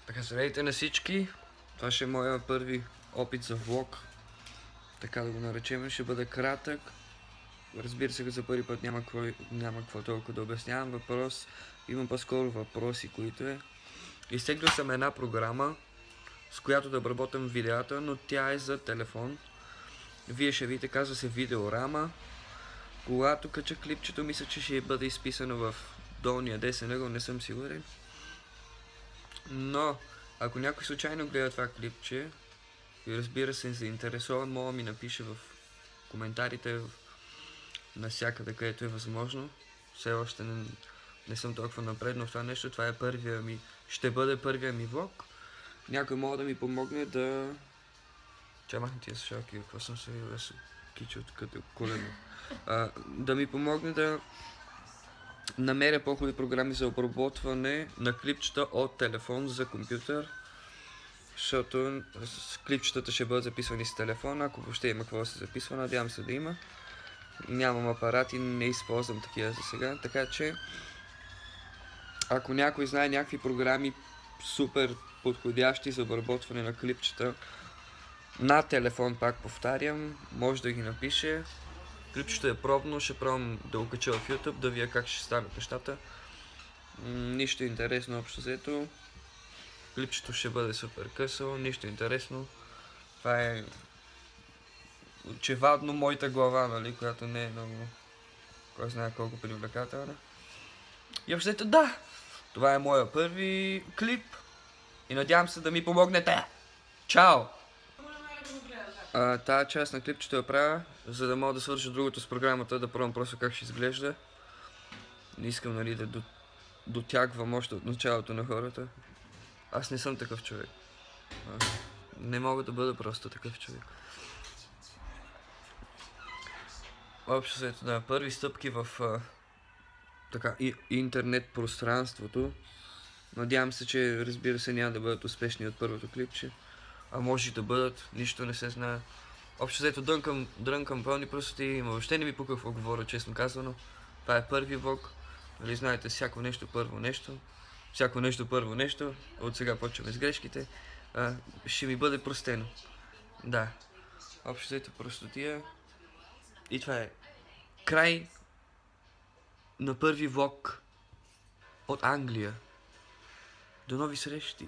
Така, здравейте на всички. Това ще е моя първи опит за влог. Така да го наречем. Ще бъде кратък. Разбира се, за първи път няма какво толкова да обяснявам. Имам по-скоро въпроси, които е. Изтеглил съм една програма, с която да обработвам видеята, но тя е за телефон. Вие ще видите, казва се Видеорама. Когато кача клипчето, мисля, че ще бъде изписано в долния десен ъгъл, не съм сигурен. Но, ако някой случайно гледа това клипче и разбира се заинтересован, мога да ми напише в коментарите навсякъде, където е възможно. Все още не съм толкова напреднал в това нещо. Това е ще бъде първия ми влог. Някой мога да ми помогне да... Махна тия слушалки, какво съм се кичил като колено. Да ми помогне да намеря по-хубави програми за обработване на клипчета от телефон за компютър, защото клипчетата ще бъдат записвани с телефона, ако въобще има какво да се записва, надявам се да има. Нямам апарати, не използвам такива за сега, така че ако някой знае някакви програми супер подходящи за обработване на клипчета на телефон, пак повтарям, може да ги напише. Клипчето е пробно, ще пробвам да го кача в YouTube, да видя как ще станат нещата. Нищо интересно общо взето. Клипчето ще бъде супер късо, нищо интересно. Това е очевадно моята глава, нали, която не е много... Кой знае колко привлекателна. И общо взето, да! Това е моя първи клип. И надявам се да ми помогнете! Чао! Тая част на клипчето я правя, за да мога да свърша другото с програмата, да пробвам просто как ще изглежда. Не искам, нали, да дотягвам още от началото на хората. Аз не съм такъв човек. Не мога да бъда просто такъв човек. Общо след да, първи стъпки в интернет пространството. Надявам се, че разбира се няма да бъдат успешни от първото клипче. А може и да бъдат, нищо не се знае. Общо взето дрънкам пълни простоти и въобще не ми пука какво говоря, честно казано. Това е първи влог. Нали знаете, всяко нещо първо нещо. Всяко нещо първо нещо. От сега почваме с грешките. Ще ми бъде простено. Да. Общо взето простотия. И това е край на първи влог от Англия. До нови срещи!